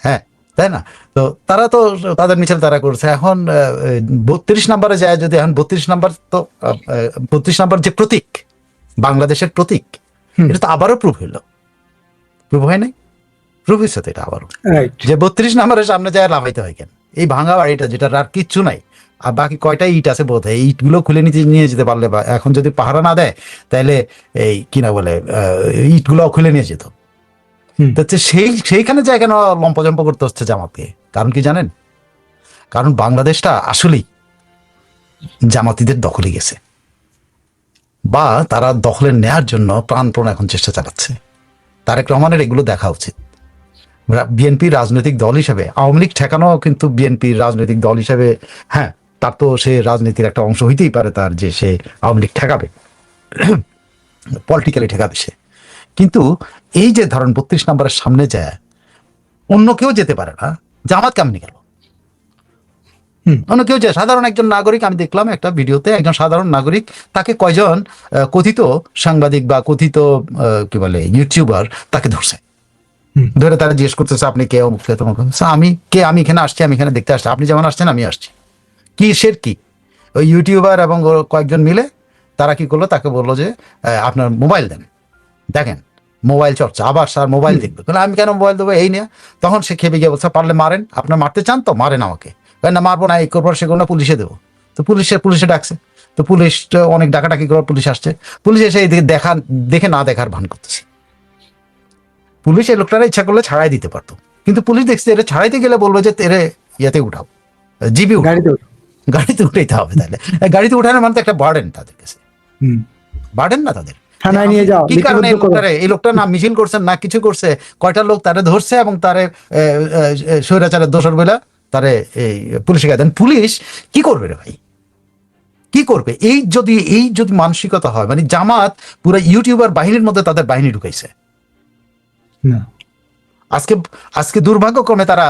হ্যাঁ, তাই না? তো তারা তো তাদের মিছিল তারা করছে। এখন 32 নম্বরে যায়, যদি এখন 32 নম্বর তো 32 নম্বর যে প্রতীক, বাংলাদেশের প্রতীক, এটা তো আবারও প্রুফ হইল। প্রুফ হয় নাই? প্রুফ হয়েছে তো এটা আবারও, যে 32 নম্বরের সামনে যায় লাভাইতে হয় কেন? এই ভাঙা বাড়িটা যেটার আর কিচ্ছু নাই, আর বাকি কয়টা ইট আছে বোধ হয়, ইটগুলো খুলে নিয়ে যেতে পারলে, বা এখন যদি পাহারা না দেয় তাহলে এই কিনা বলে ইটগুলো খুলে নিয়ে যেত। সেইখানে যায় কেন লম্পজম্প করতে হচ্ছে জামাতকে? কারণ কি জানেন? কারণ বাংলাদেশটা আসলেই জামাতিদের দখলে গেছে, বা তারা দখলে নেয়ার জন্য প্রাণপণ এখন চেষ্টা চালাচ্ছে। তারেক রহমানের এগুলো দেখা উচিত। বিএনপি রাজনৈতিক দল হিসেবে আওয়ামী লীগ ঠেকানো, কিন্তু বিএনপির রাজনৈতিক দল হিসেবে হ্যাঁ, তার তো সে রাজনীতির একটা অংশ হইতেই পারে তার, যে সে আওয়ামী লীগ ঠেকাবে, পলিটিক্যালি ঠেকাবে সে। কিন্তু এই যে ধরেন 32 নম্বরের সামনে যায়, অন্য কেউ যেতে পারে না, জামাত কেমনি গেল? অন্য কেউ যায়, সাধারণ একজন নাগরিক। আমি দেখলাম একটা ভিডিওতে, একজন সাধারণ নাগরিক, তাকে কয়জন কথিত সাংবাদিক বা কথিত কি বলে ইউটিউবার তাকে ধরছে, ধরে তারা জিজ্ঞেস করতেছে আপনি কে? আমি কে? আমি এখানে আসছি, আমি এখানে দেখতে আসছি, আপনি যেমন আসছেন আমি আসছি। কি সের কি? ওই ইউটিউবার এবং কয়েকজন মিলে তারা কি করলো, তাকে বললো যে আপনার মোবাইল দেন, দেখেন মোবাইল চর্চা, আবার স্যার মোবাইল দেখবে, আমি কেন মোবাইল দেবো এই নিয়ে। তখন সে খেপে গিয়ে বলছে পারলে মারেন, আপনার মারতে চান তো মারেন আমাকে, না মারবো না, এই করবো সেগুলো না, পুলিশে দেবো। তো পুলিশে ডাকছে, তো পুলিশ অনেক ডাকাডাকি করে পুলিশ আসছে, পুলিশ এসে এইদিকে দেখে না দেখার ভান করতেছে। পুলিশ এই লোকটারা ইচ্ছা করলে ছাড়াই দিতে পারতো, কিন্তু পুলিশ দেখছে এরা ছাড়াইতে গেলে বলবো যে এরে ইয়েতে উঠাও, জিবি গাড়িতে উঠাইতে হবে, তাহলে গাড়িতে উঠানোর মানে তো একটা বার্ডেন তাদের কাছে, বার্ডেন না তাদের, থানায় নিয়ে যাও। কি কারণে এই লোকটা না মিছিল করছেন না কিছু করছে, কয়টা লোক তারে ধরছে এবং তারে স্বৈরাচারের দোষর বলে তারে এই পুলিশে দেন। পুলিশ কি করবে রে ভাই, কি করবে? এই যদি মানসিকতা হয়, মানে জামাত পুরো ইউটিউবার বাহিনীর মধ্যে তাদের বাহিনী ঢুকাইছে। আজকে দুর্ভাগ্যক্রমে তারা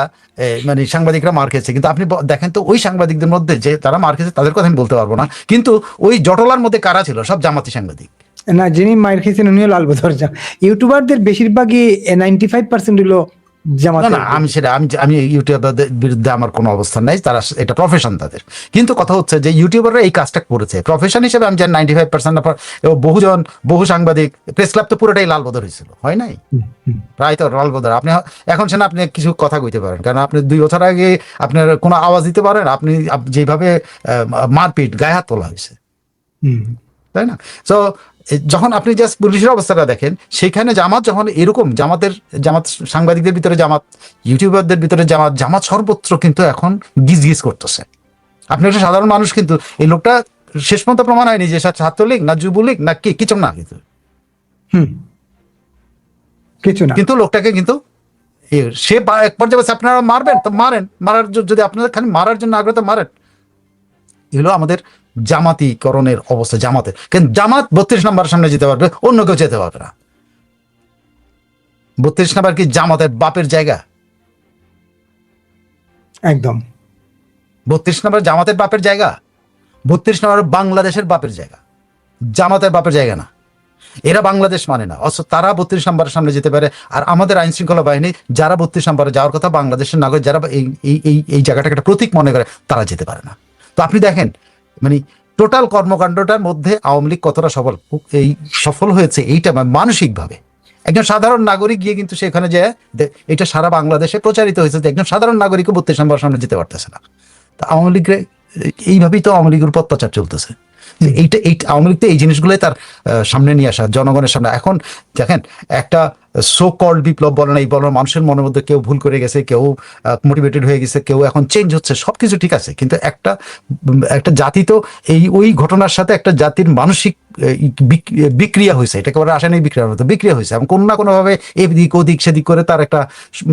মানে সাংবাদিকরা মার খেয়েছে, কিন্তু আপনি দেখেন তো ওই সাংবাদিকদের মধ্যে যে তারা মার খেয়েছে তাদের কথা আমি বলতে পারবো না, কিন্তু ওই জটলার মধ্যে কারা ছিল? সব জামাতি সাংবাদিক না, যিনি মার খেয়েছেন উনিও লাল বদর। ইউটিউবারদের বেশিরভাগই 95% হলো জামাত। না আমি ইউটিউবারদের বিরুদ্ধে আমার কোনো অবস্থান নাই, তারা এটা প্রফেশন তাদের। কিন্তু কথা হচ্ছে যে ইউটিউবাররা এই কাজটা করেছে প্রফেশন হিসেবে, আমি জানি 95% এবং বহু সাংবাদিক, প্রেস ক্লাব তো পুরোটাই লাল বদর হয়েছিল, হয় নাই? প্রায় তো লাল বদর। আপনি এখন সেনা আপনি কিছু কথা কইতে পারেন, কারণ আপনি 2 বছর আগে আপনার কোনো আওয়াজ দিতে পারেন, আপনি যেভাবে মারপিট গায়ে হাত তোলা হয়েছে, তাই না? তো যখন আপনি জাস্ট পুলিশের অবস্থাটা দেখেন, সেখানে জামাত যখন এরকম জামাত সাংবাদিকদের ভিতরে জামাত, ইউটিউবারদের ভিতরে জামাত সর্বত্র কিন্তু এখন গিজ করতেছে। আপনি একটা সাধারণ মানুষ, কিন্তু এই লোকটা শেষ পর্যন্ত প্রমাণ হয়নি যে ছাত্রলীগ না যুবলীগ না কিছু না, কিন্তু লোকটাকে কিন্তু সে এক পর্যায়ে বলছে আপনারা মারবেন তো মারেন, যদি আপনাদের খালি মারার জন্য আগ্রহ তো মারেন। এগুলো আমাদের জামাতিকরণের অবস্থা। জামাতের কিন্তু জামাত 32 নম্বরের সামনে যেতে পারবে, অন্য কেউ যেতে পারবে না। 32 নম্বর কি জামাতের বাপের জায়গা? একদম 32 নম্বর জামাতের বাপের জায়গা, 32 নম্বর বাংলাদেশের বাপের জায়গা, জামাতের বাপের জায়গা না। এরা বাংলাদেশ মানে না, অথচ তারা 32 নম্বরের সামনে যেতে পারে। আর আমাদের আইন শৃঙ্খলা বাহিনী যারা 32 নম্বরে যাওয়ার কথা, বাংলাদেশের নাগরিক যারা এই জায়গাটাকে একটা প্রতীক মনে করে, তারা যেতে পারে না। তো আপনি দেখেন মানে টোটাল কর্মকাণ্ডটার মধ্যে আওয়ামী লীগ কতটা সফল হয়েছে, এইটা মানসিকভাবে। একজন সাধারণ নাগরিক গিয়ে কিন্তু সেখানে যে এটা সারা বাংলাদেশে প্রচারিত হয়েছে যে একজন সাধারণ নাগরিকও 32 নম্বরের সামনে যেতে পারতেছে না। তো আওয়ামী লীগের এইভাবেই তো আওয়ামী লীগের উপর অত্যাচার চলতেছে। এইটা আওয়ামী লীগ তো এই জিনিসগুলোই তার সামনে নিয়ে আসা, জনগণের সামনে। এখন দেখেন একটা সো কল্ড বিপ্লব বলেন, এই বলেন, মানুষের মনের মধ্যে কেউ ভুল করে গেছে, কেউ মোটিভেটেড হয়ে গেছে, কেউ এখন চেঞ্জ হচ্ছে, সবকিছু ঠিক আছে, কিন্তু একটা জাতি তো ওই ঘটনার সাথে একটা জাতির মানসিক বিক্রিয়া হয়েছে, এটাকে বলে রাসায়নিক বিক্রিয়া হয়েছে, এবং কোনো না কোনোভাবে এদিক ওদিক সেদিক করে তার একটা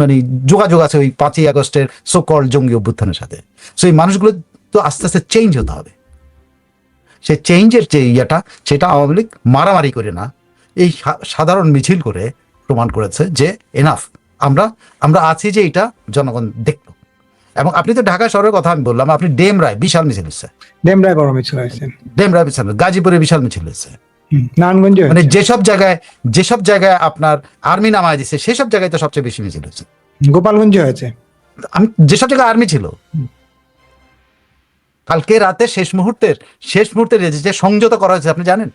মানে যোগাযোগ আছে ওই 5ই আগস্টের সো কল্ড জঙ্গি অভ্যুত্থানের সাথে। সো এই মানুষগুলো তো আস্তে আস্তে চেঞ্জ হতে হবে। সেই চেঞ্জের যে সেটা আওয়ামী লীগ মারামারি করে না, এই সাধারণ মিছিল করে প্রমাণ করেছে যে এনাফ, আমরা আছি, যে এটা জনগণ দেখলো। এবং আপনি তো ঢাকা শহরের কথা আমি বললাম, আপনি ডেমরায় বিশাল মিছিল হচ্ছে, ডেমরায় বড় মিছিল হয়েছে, ডেমরায় বিশাল, গাজীপুরে বিশাল মিছিল হচ্ছে, নারায়ণগঞ্জে, মানে যেসব জায়গায় আপনার আর্মি নামায় দিচ্ছে সেসব জায়গায় তো সবচেয়ে বেশি মিছিল হচ্ছে। গোপালগঞ্জে হয়েছে, আমি যেসব জায়গায় আর্মি ছিল, কালকে রাতে শেষ মুহূর্তের যে সংযত করা হয়েছে, আপনি জানেন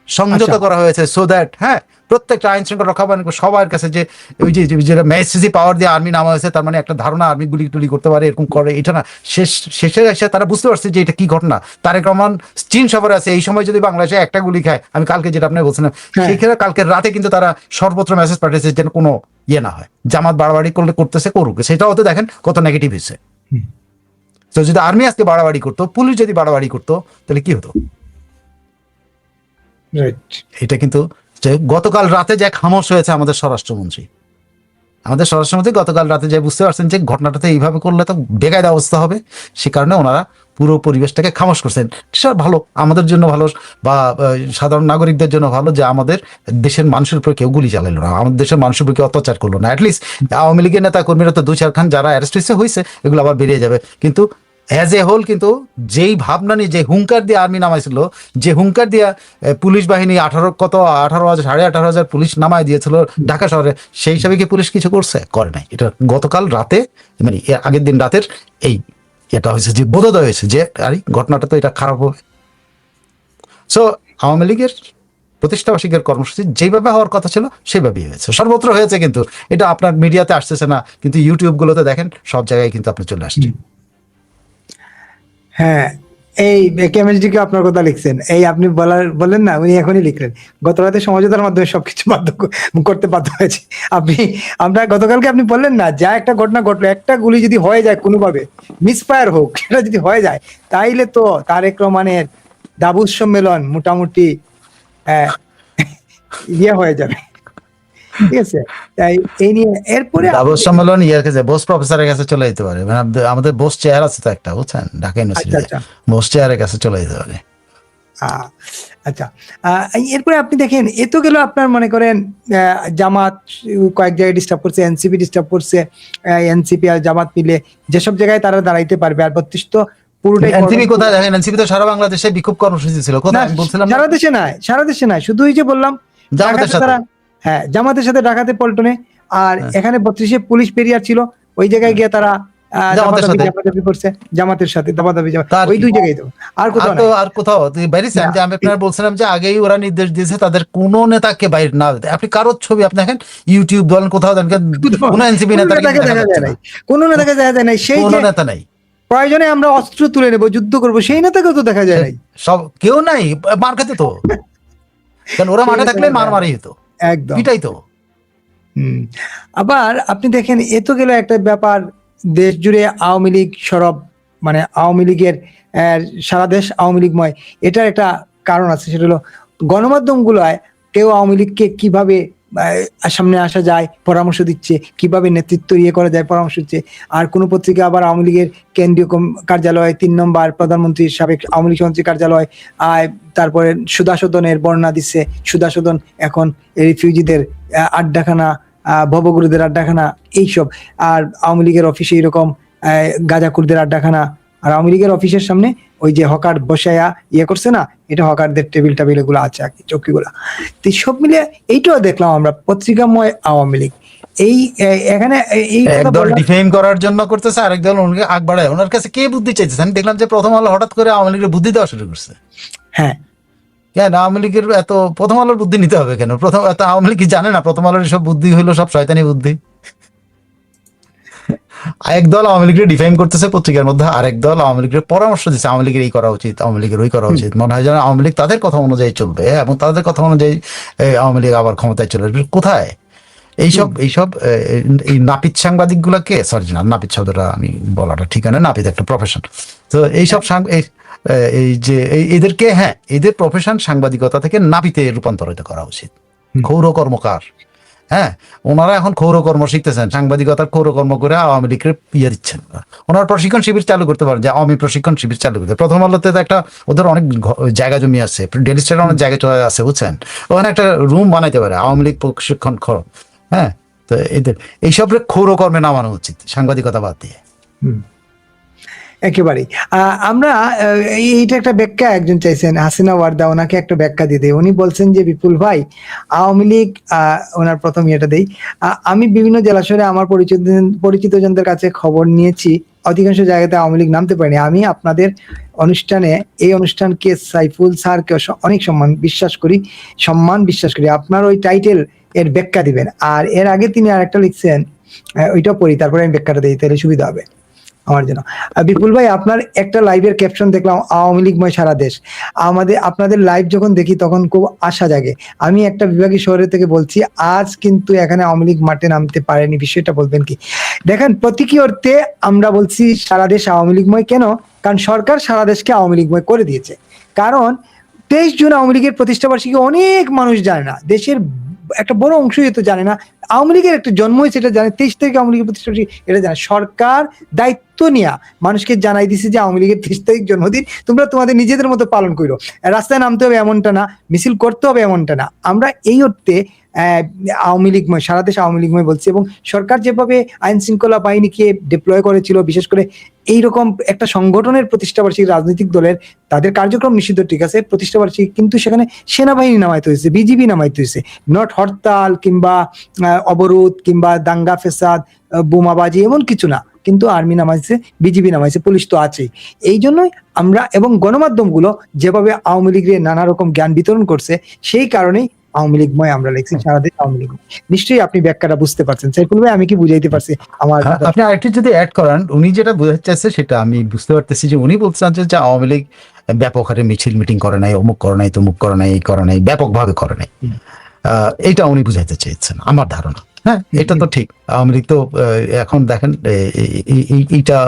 সংযত করা হয়েছে, সো দ্যাট প্রত্যেকটা আইন শৃঙ্খলা রক্ষা সবার কাছে যে ওই যে মেসেজি পাওয়ার দিয়ে আর্মি নামা হয়েছে, তার মানে একটা ধারণা আর্মি গুলি টুলি করতে পারে, এরকম করে, এটা না শেষে এসে তারা বুঝতে পারছে যে এটা কি ঘটনা। তারেক রহমান চীন সফরে আছে, এই সময় যদি বাংলাদেশে একটা গুলি খায়, আমি কালকে যেটা আপনি বলছিলাম, সেখানে কালকের রাতে কিন্তু তারা সর্বত্র মেসেজ পাঠিয়েছে যেন কোনো না হয়, জামাত বাড়াবাড়ি করতেছে করুক, সেটাও তো দেখেন কত নেগেটিভ হয়েছে। তো যদি আর্মি আজকে বাড়াবাড়ি করতো, পুলিশ যদি বাড়াবাড়ি করতো, তাহলে কি হতো? এটা কিন্তু যে গতকাল রাতে যে খামোশ হয়েছে আমাদের স্বরাষ্ট্রমন্ত্রী গতকাল রাতে যে বুঝতে পারছেন যে ঘটনাটাতে এইভাবে করলে তো বেকায়দা অবস্থা হবে, সে কারণে ওনারা পুরো পরিবেশটাকে খামোশ করছেন। সেটা ভালো, আমাদের জন্য ভালো, বা সাধারণ নাগরিকদের জন্য ভালো যে আমাদের দেশের মানুষের উপর কেউ গুলি চালাইলো না, আমাদের দেশের মানুষের উপর কেউ অত্যাচার করলো না। অ্যাটলিস্ট আওয়ামী লীগের নেতা কর্মীরা তো 2-4 খান যারা অ্যারেস্ট হয়েছে এগুলো আবার বেরিয়ে যাবে, কিন্তু অ্যাজ এ হোল কিন্তু যেই ভাবনা নিয়ে যে হুঙ্কার দিয়ে আর্মি নামাইছিল, যে হুঙ্কার দিয়ে পুলিশ বাহিনী 18,000 পুলিশ নামায় দিয়েছিল ঢাকা শহরে, সেই হিসাবে কি পুলিশ কিছু করে নাই? এটা গতকাল রাতে, মানে আগের দিন রাতের এটা হয়েছে যে বোধোদয় হয়েছে যে আরে ঘটনাটা তো এটা খারাপ হবে। সো আওয়ামী লীগের প্রতিষ্ঠাবার্ষিকীর কর্মসূচি যেভাবে হওয়ার কথা ছিল সেভাবেই হয়েছে, সর্বত্র হয়েছে। কিন্তু এটা আপনার মিডিয়াতে আসতেছে না, কিন্তু ইউটিউব গুলোতে দেখেন সব জায়গায় কিন্তু আপনি চলে আসছেন। হ্যাঁ, এই কেমিস্ট্রি কে আপনার কথা লিখছেন, এই আপনি বললেন না, উনি এখনই লিখলেন গত রাতে সমঝোতার মাধ্যমে সবকিছু করতে বাধ্য হয়েছে। আমরা গতকালকে আপনি বললেন না, যা একটা ঘটনা ঘটলো, একটা গুলি যদি হয়ে যায় কোনোভাবে, মিসফায়ার হোক, সেটা যদি হয়ে যায়, তাইলে তো তারেক রহমানের দাবুস সম্মেলন মোটামুটি ইয়ে হয়ে যাবে। ঠিক আছে, তাই এই নিয়ে এরপরে দাবস সম্মেলন ইয়ার কাছে বোস প্রফেসরের কাছে চলে যেতে পারে, মানে আমাদের বোস চেয়ার আছে তো একটা, বুঝছেন, ঢাকা ইউনিভার্সিটিতে বোস চেয়ারের কাছে চলে যেতে পারে। আচ্ছা, এরপরে আপনি দেখেন, এ তো গেল আপনার, মনে করেন জামাত কয়েক জায়গায় ডিস্টার্ব করছে, এনসিপি ডিস্টার্ব করছে, এনসিপি আর জামাত মিলে যেসব জায়গায় তারা দাঁড়াইতে পারবে, আর 32 তো পুরোটাই এনসিপি কোথায় দেখেন, এনসিপি তো সারা বাংলাদেশে বিক্ষোভ কর্মসূচি ছিল, কোথায় আমি বলছিলাম সারা দেশে নাই, শুধু এই যে বললাম জামাতের সাথে। হ্যাঁ, জামাতের সাথে ডাকাতে পল্টনে, আর এখানে 32-এ পুলিশ পেরিয়ার ছিল, ওই জায়গায় গিয়ে তারা দাবাদাবি করছে, জামাতের সাথে দাবাদাবি, ওই দুই জায়গায় তো, আর কোথাও বাইরেছেন যে আমি আপনার বলছিলাম যে আগেই ওরা নির্দেশ দিয়েছে তাদের কোন নেতাকে বাইরে না দিতে। আপনি কারোর ছবি আপনি দেখেন ইউটিউব বলেন কোথাও দেখেন কোন এনসিপি নেতাকে দেখা যায় না, কোন নেতাকে দেখা যায় না, সেই কোন নেতা নাই। প্রয়োজনে আমরা অস্ত্র তুলে নেব, যুদ্ধ করব, সেই নেতাকেও তো দেখা যায় নাই, সব কেউ নাই, মার খেতে তো, কারণ ওরা মাঠে থাকলে মারামারি হতো, একদম এটাই তো। আবার আপনি দেখেন, এ তো গেল একটা ব্যাপার, দেশ জুড়ে আওয়ামী লীগ সরব, মানে আওয়ামী লীগের সারা দেশ আওয়ামী লীগময়। এটার একটা কারণ আছে, সেটা হলো গণমাধ্যম গুলায় কেউ আওয়ামী লীগকে কিভাবে সামনে আসা যায় পরামর্শ দিচ্ছে, কিভাবে নেতৃত্ব ইয়ে করা যায় পরামর্শ দিচ্ছে। আর কোন পত্রিকা আবার আওয়ামী লীগের কেন্দ্রীয় কার্যালয়, 3 নম্বর প্রধানমন্ত্রীর সাবেক আওয়ামী লীগ মন্ত্রী কার্যালয়, তারপরে সুধাসদনের বর্ণনা দিচ্ছে, সুধাসদন এখন রিফিউজিদের আড্ডাখানা, ভবগুরুদের আড্ডাখানা, এইসব। আর আওয়ামী লীগের অফিসে এরকম গাজাকুরদের আড্ডাখানা, আর আওয়ামী লীগের অফিসের সামনে ওই যে হকার বসায়া ইয়ে করছে না, এটা হকারদের টেবিল এগুলো আছে আর কি, চৌকিগুলা। তো সব মিলে এইটাও দেখলাম আমরা, পত্রিকাময় আওয়ামী লীগ। এই এখানে এই একদল ডিফেম করার জন্য করতেছে, আরেক দল ওনাকে আগ বাড়ায়। ওনার কাছে কে বুদ্ধি চাইতেছে? আমি দেখলাম যে প্রথম আলো হঠাৎ করে আওয়ামী লীগের বুদ্ধি দেওয়া শুরু করছে। হ্যাঁ, কেন আওয়ামী লীগের এত প্রথম আলোর বুদ্ধি নিতে হবে কেন? এত আওয়ামী লীগ কি জানে না প্রথম আলোর সব বুদ্ধি হইলো সব শয়তানি বুদ্ধি? একদল আওয়ামী লীগের ডিফেম করতেছে পত্রিকার মধ্যে, আরেক দল আওয়ামী লীগের পরামর্শ দিচ্ছে আওয়ামী লীগের এই করা উচিত, আওয়ামী লীগের ওই করা উচিত। মনে হয় যেন আওয়ামী লীগ তাদের কথা অনুযায়ী চলবে এবং তাদের কথা অনুযায়ী আওয়ামী লীগ আবার ক্ষমতায় চলে আসবে। কোথায় এইসব এই নাপিত সাংবাদিক গুলাকে, সরি না, নাপিত শব্দটা আমি বলাটা ঠিক না, নাপিত একটা প্রফেশন। তো এইসব এই যে এদেরকে, হ্যাঁ, এদের প্রফেশন সাংবাদিকতা থেকে নাপিতে রূপান্তরিত করা উচিত। ক্ষৌর কর্মকার, হ্যাঁ, ওনারা এখন ক্ষৌরকর্ম শিখতেছেন, সাংবাদিকতার ক্ষৌরকর্ম করে আওয়ামী লীগের ইয়ে দিচ্ছেন। ওনারা প্রশিক্ষণ শিবির চালু করতে পারেন, যে আওয়ামী প্রশিক্ষণ শিবির চালু করতে। প্রথম আলোতে তো একটা ওদের অনেক জায়গা জমি আছে, ডেলি স্টারে অনেক জায়গা চলে আছে, বুঝছেন, ওখানে একটা রুম বানাইতে পারে আওয়ামী লীগ প্রশিক্ষণ। হ্যাঁ, তো এদের এইসব ক্ষৌরকর্মে নামানো উচিত, সাংবাদিকতা বাদ দিয়ে। একেবারেই। আমরা এইটা একটা ব্যাখ্যা একজন চাইছেন, হাসিনা ওয়ার্দা, ওনাকে একটা ব্যাখ্যা দিতে। উনি বলছেন যে, বিপুল ভাই, আওয়ামী লীগ, ওনার প্রথম ইয়েটা দেই, আমি বিভিন্ন জেলা শহরে আমার পরিচিত জনদের কাছে খবর নিয়েছি, অধিকাংশ জায়গাতে আওয়ামী লীগ নামতে পারেনি। আমি আপনাদের অনুষ্ঠানে, এই অনুষ্ঠানকে সাইফুল স্যারকে অনেক বিশ্বাস করি, আপনার ওই টাইটেল এর ব্যাখ্যা দিবেন। আর এর আগে তিনি আরেকটা লিখছেন, ওইটা পড়ি, তারপরে আমি ব্যাখ্যাটা দিই, তাহলে সুবিধা হবে আমার জন্য। বিপুল ভাই, আপনার একটা লাইভের ক্যাপশন দেখলাম, আওয়ামী লীগময় সারা দেশ। আপনাদের লাইভ যখন দেখি তখন খুব আশা জাগে। আমি একটা বিভাগীয় শহরের থেকে বলছি, আজ কিন্তু এখানে আওয়ামী লীগ মাঠে নামতে পারেনি, বিষয়টা বলবেন কি? দেখেন, প্রতীকী অর্থে আমরা বলছি সারা দেশ আওয়ামী লীগময়। কেন? কারণ সরকার সারা দেশকে আওয়ামী লীগময় করে দিয়েছে। কারণ 23 জুন আওয়ামী লীগের প্রতিষ্ঠাবার্ষিকী অনেক মানুষ জানে না, দেশের একটা বড় অংশই তো জানে না আওয়ামী লীগের একটা জন্ম হয়েছে, এটা জানে। 23 তারিখে আওয়ামী লীগের প্রতিষ্ঠাবার্ষিকী, এটা জানে। সরকার দায়িত্ব নিয়ে মানুষকে জানাই দিছে যে আওয়ামী লীগের 23 তারিখ জন্মদিন, তোমরা তোমাদের নিজেদের মতো পালন করো, রাস্তায় নামতে হবে এমনটা না, মিছিল করতে হবে এমনটা না। আমরা এই অর্থে আওয়ামী লীগময়, সারা দেশ আওয়ামী লীগময় বলছি। এবং সরকার যেভাবে আইন শৃঙ্খলা বাহিনীকে ডিপ্লয় করেছিল, বিশেষ করে এইরকম একটা সংগঠনের প্রতিষ্ঠাবার্ষিকী, রাজনৈতিক দলের, তাদের কার্যক্রম নিষিদ্ধ, ঠিক আছে, প্রতিষ্ঠাবার্ষিকী, কিন্তু সেখানে সেনাবাহিনী নামাইতে হয়েছে, বিজিবি নামাইতে হয়েছে, নট হরতাল কিংবা অবরোধ কিংবা দাঙ্গা ফেসাদ বোমাবাজি এমন কিছু না। কিন্তু আর্মি নামাইছে, বিজিবি নামাইছে, পুলিশ তো আছেই। এই জন্যই আমরা এবং গণমাধ্যমগুলো যেভাবে আওয়ামী লীগের নানা রকম জ্ঞান বিতরণ করছে, সেই কারণেই আওয়ামী লীগময় আমরা লিখছি, সারাদিন আওয়ামী লীগ। নিশ্চয়ই আপনি ব্যাখ্যাটা বুঝতে পারছেন সাইফুল ভাই, আমি কি বুঝাইতে পারছি আমার? আপনি আরেকটু যদি অ্যাড করান, উনি যেটা বোঝাতে চাইছে সেটা আমি বুঝতে পারতেছি, যে উনি বলতে চাচ্ছেন যে আওয়ামী লীগ ব্যাপক হারে মিছিল মিটিং করে নাই, অমুক করে নাই, তমুক করে নাই, এই করে নাই, ব্যাপকভাবে করে নাই। এইটা উনি বুঝাইতে চেয়েছেন আমার ধারণা। হ্যাঁ, এটা তো ঠিক। আওয়ামী লীগ তো এখন দেখেন এইটা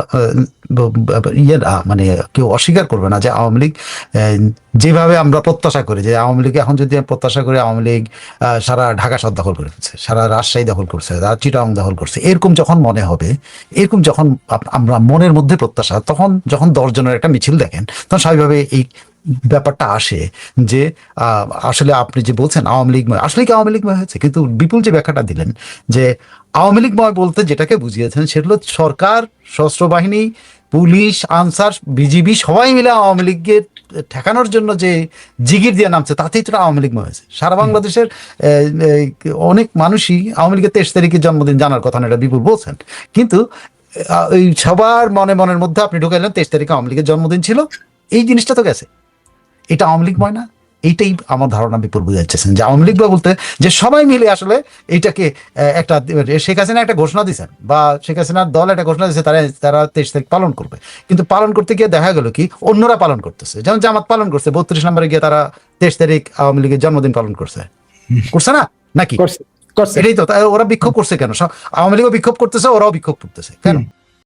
ইয়ে মানে কেউ অস্বীকার করবে না যে আওয়ামী লীগ যেভাবে আমরা প্রত্যাশা করি, যে আওয়ামী লীগ এখন যদি প্রত্যাশা করি আওয়ামী লীগ সারা ঢাকা শহর দখল করে ফেলছে, সারা রাজশাহী দখল করছে, চিটাগাং দখল করছে, এরকম যখন মনে হবে, এরকম যখন আমরা মনের মধ্যে প্রত্যাশা, তখন যখন 10 জনের একটা মিছিল দেখেন, তখন স্বাভাবিকভাবে এই ব্যাপারটা আসে যে আসলে আপনি যে বলছেন আওয়ামী লীগময়, আসলে কি আওয়ামী লীগময় হয়েছে? কিন্তু বিপুল যে ব্যাখ্যাটা দিলেন যে আওয়ামী লীগময় বলতে যেটাকে বুঝিয়েছেন সেগুলো সরকার, সশস্ত্র বাহিনী, পুলিশ, আনসার, বিজিবি সবাই মিলে আওয়ামী লীগকে ঠেকানোর জন্য যে জিগির দিয়ে নামছে, তাতেই তো আওয়ামী লীগময় হয়েছে। সারা বাংলাদেশের অনেক মানুষই আওয়ামী লীগের 23 তারিখের জন্মদিন জানার কথা না, এটা বিপুল বলছেন, কিন্তু ওই সবার মনের মধ্যে আপনি ঢুকাইলেন 23 তারিখে আওয়ামী লীগের জন্মদিন ছিল, এই জিনিসটা তো গেছে। এটা আওয়ামী লীগ হয় না? এইটাই আমার ধারণা বিপুল বুঝাচ্ছেন, যে আওয়ামী লীগ বলতে যে সবাই মিলে আসলে এইটাকে একটা, শেখ হাসিনা একটা ঘোষণা দিচ্ছেন বা শেখ হাসিনার দল একটা ঘোষণা দিচ্ছে, তারা 23 তারিখ পালন করবে, কিন্তু পালন করতে গিয়ে দেখা গেল কি অন্যরা পালন করতেছে। যেমন জামাত পালন করছে, 32 নম্বরে গিয়ে তারা 23 তারিখ আওয়ামী লীগের জন্মদিন পালন করছে না নাকি? করছে। এটাই তো। ওরা বিক্ষোভ করছে কেন? আওয়ামী লীগও বিক্ষোভ করতেছে, ওরাও বিক্ষোভ করতেছে কেন?